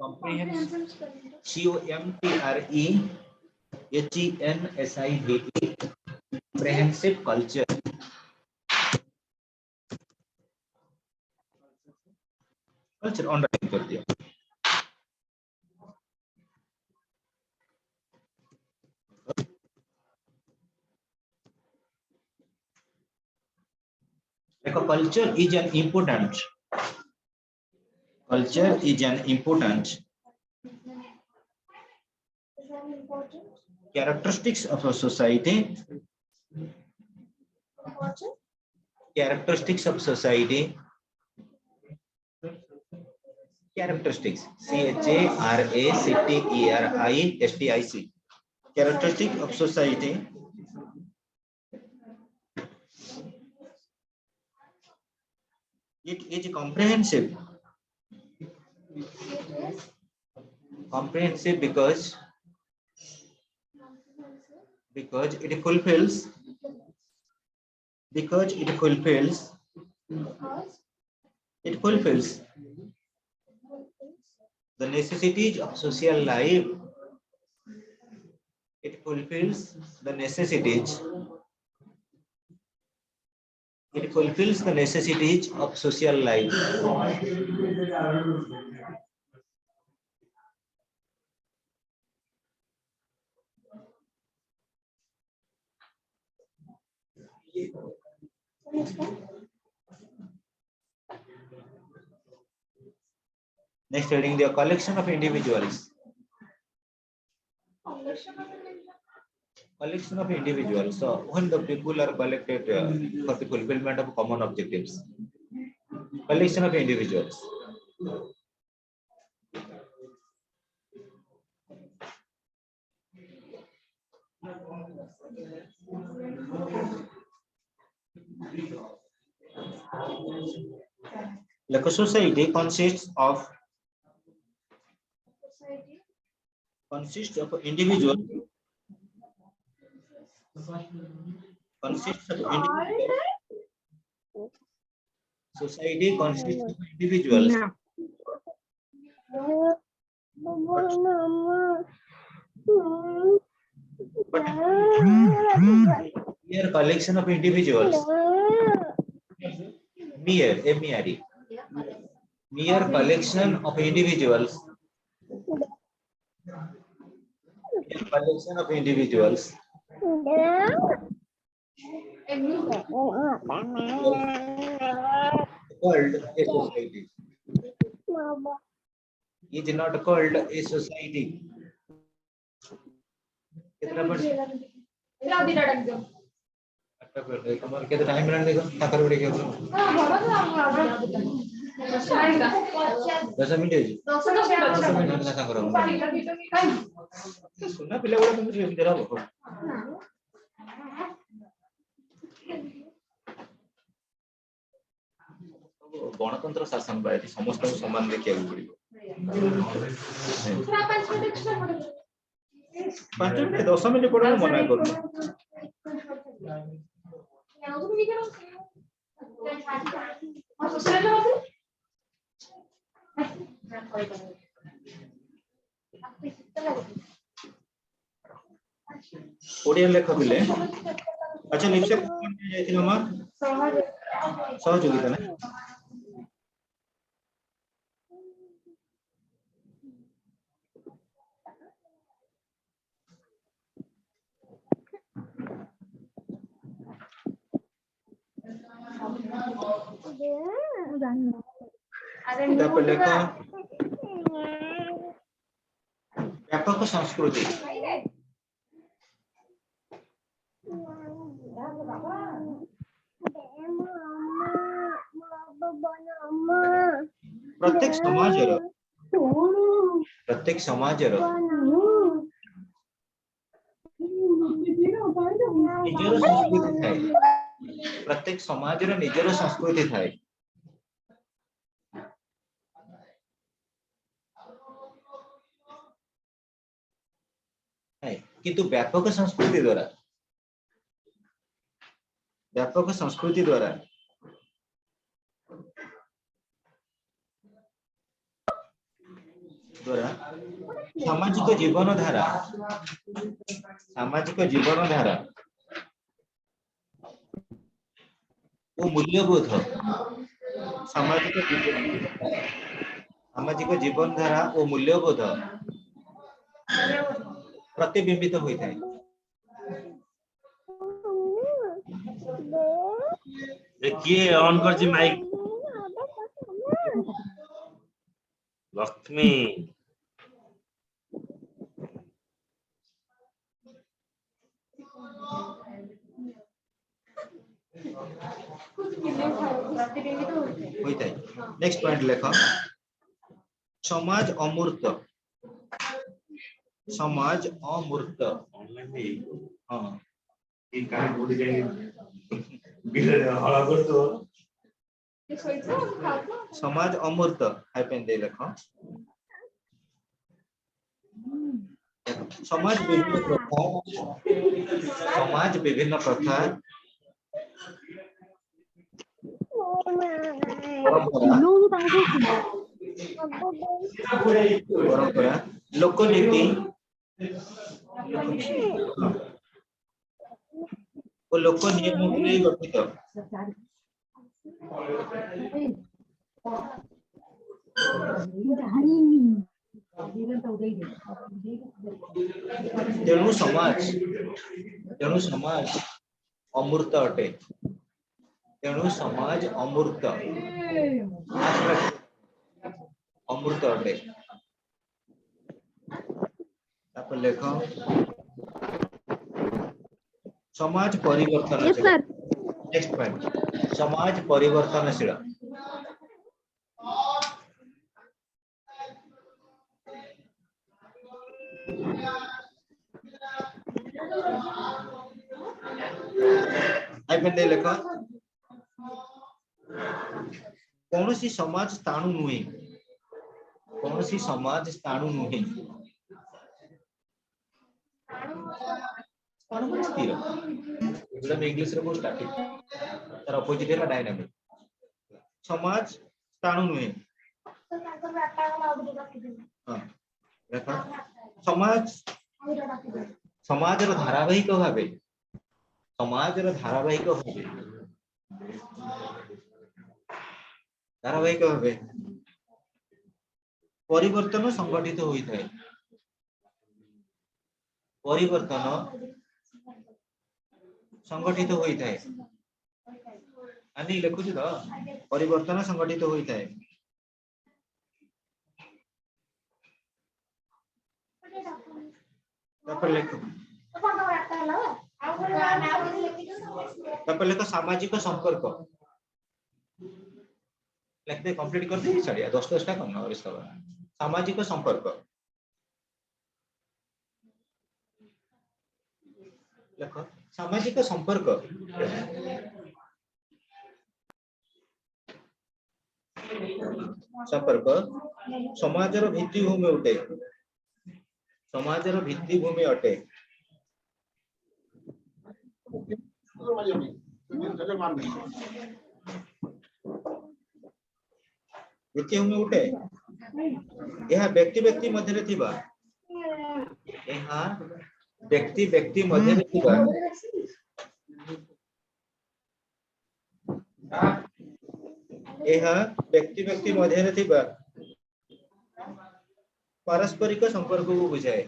Comprehensive. COMPREHENSIVE. Comprehensive culture. Culture on writing कर दिया। देखो culture is an important characteristics of a society. Characteristics of society. Characteristics. CHARACTERISTIC. Characteristic of society. It is comprehensive. Comprehensive because it fulfills the necessities of social life. It fulfills the necessities of social life. Next, reading the collection of individuals. Collection of individuals. So, when the people are collected for the fulfillment of common objectives. Collection of individuals. Like a society consists of individuals. Society consists of individuals. But mere collection of individuals. Mere collection of individuals. Called a society. Is not called a society. कितना time minute देखो ताकर बड़े क्या 10 minute ना ताकर सुना पिला बड़ा तुम जरा देखो गणतंत्र शासन बायति समस्त को समान देखिया पड़िबो 5 मिनट 10 मिनट पड़े मना करू ओडिया लेख बिले अच्छा निश्चय कोन जायथिल हमर सहयोगिता ना व्यापक संस्कृति प्रत्येक समाजर निजर संस्कृति थाए प्रत्येक समाजर निजर संस्कृति थाए किंतु व्यापक संस्कृति द्वारा द्वारा सामाजिक जीवन धारा वो मूल्यबोध सामाजिक जीवन धारा और मूल्यबोध प्रतिबिंबित होता है। किए ऑन कर जी माइक लक्ष्मी होता है। नेक्स्ट पॉइंट लेख समाज अमूर्त हाँ ये कहां बोल जाएंगे बिगड़ हला कर तो समाज अमूर्त हाइपेन दे लेख समाज विभिन्न प्रथा परंपरा लोकनीति और लोक नियमों को नहीं गठित तेणु समाज अमूर्त अटे अटे लेख समाज परिवर्तनशील नेक्स्ट पॉइंट समाज परिवर्तनशील लेख कौन सी समाज स्थाणु नुहे स्थिर इंग्लिश रे स्टैटिक तार अपोजिट है डायनामिक समाज स्थाणु नुहे समाज धारावाहिक भावे परिवर्तन संगठित होता है आनी लिखुची तो परिवर्तन संगठित होता है लेख सामाजिक संपर्क लिखते कंप्लीट कर दी चढ़िया 10 करना और सामाजिक संपर्क लेख सामाजिक संपर्क समाजर भित्तिभूमि अटे भित्तिभूमि उठे यह व्यक्ति मध्य पारस्परिक संपर्क को बुझाए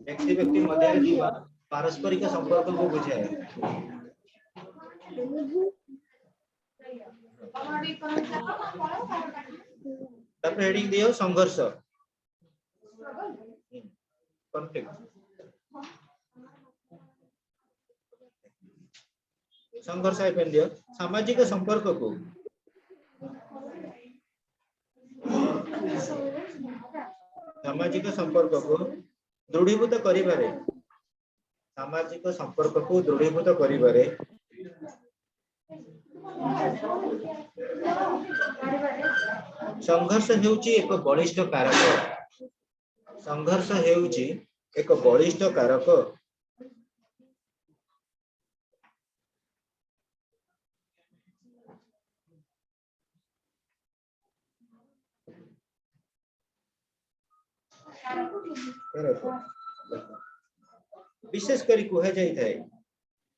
व्यक्ति मध्य पारस्परिक संपर्क को बुझाए हेडिंग दियो संघर्ष कॉन्फ्लिक्ट संघर्ष आइपेन दियो सामाजिक संपर्क को दृढ़ीभूत करिबारे संघर्ष हेउची एक बलिष्ठ कारक विशेष करी कुहा जाई थाए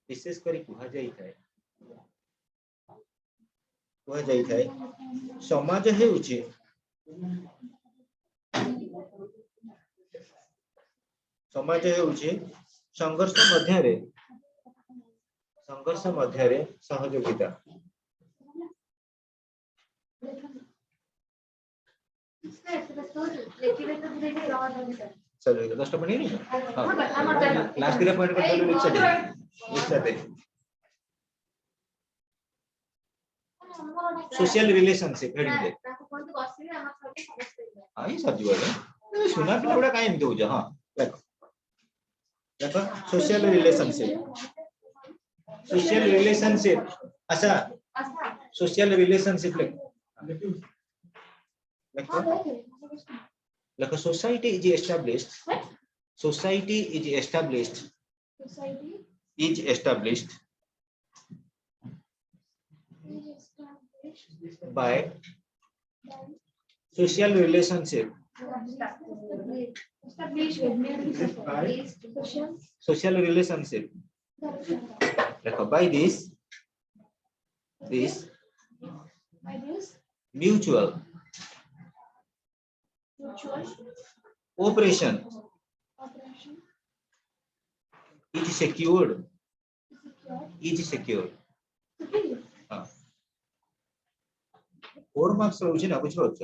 विशेष करी कुहा जाई थाए समाज हेउची संघर्ष मध्यरे सहयोगिता सहयोगिता 10 पॉइंट नहीं लास्ट के पॉइंट कर दो लिखा दे सोशल रिलेशनशिप हेडिंग दे हां ये सब जीवन सुना पिला बड़ा काहे एमते हो जा हां देखो देखो सोशल रिलेशनशिप अच्छा social relationship like a society is established by social relationship like by this mutual cooperation is secured four marks रहुछि ना बुझ पाछ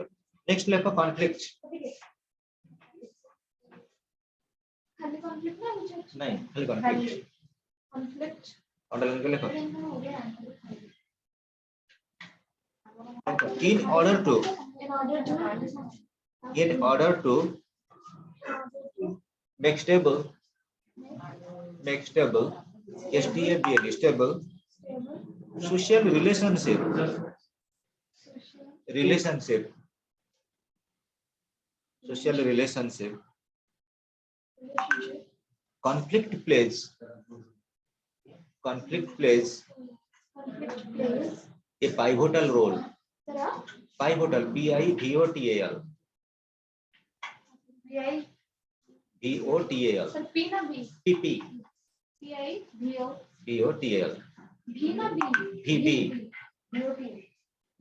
नेक्स्ट लेख कॉन्फ्लिक्ट नहीं खाली कॉन्फ्लिक्ट अंडरलाइन के लेख in order to make stable stable social relationship conflict plays a pivotal role pivotal pivotal sir p na b pp pivotal b na b vb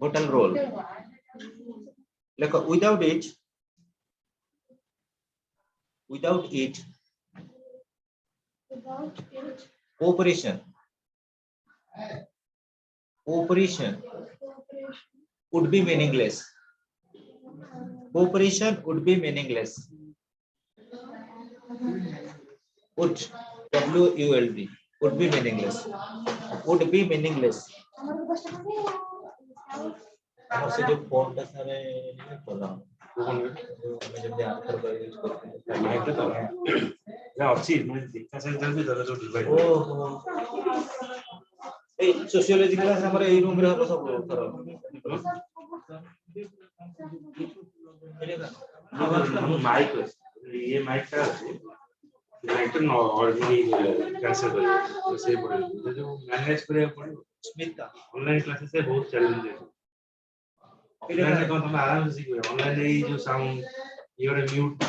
pivotal role like without it cooperation would be meaningless would would be meaningless हमर से जो phone ता सारे नहीं पड़ा मैं जब answer कर यूज करते हैं माइक तो ना अच्छी मैं देखा सेंटर भी जरा जो डिवाइड ओहो ए सोशियोलॉजी क्लास हमर ए रूम रे हबो सब थरो माइक ये माइक का माइक तो ऑर्डिनरी कैंसिल कर से पड़े जो मैनेज करे पड़े स्मिथ का ऑनलाइन क्लासेस से बहुत चैलेंज है ऑनलाइन में तुम आराम से सीखो ऑनलाइन ये जो साउंड ये वाला म्यूट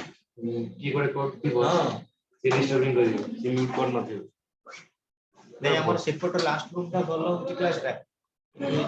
कीबोर्ड कोड की बहुत से डिस्टर्बिंग करियो से म्यूट कर मत नहीं हमर सेपट लास्ट रूम का बोलो क्लास टा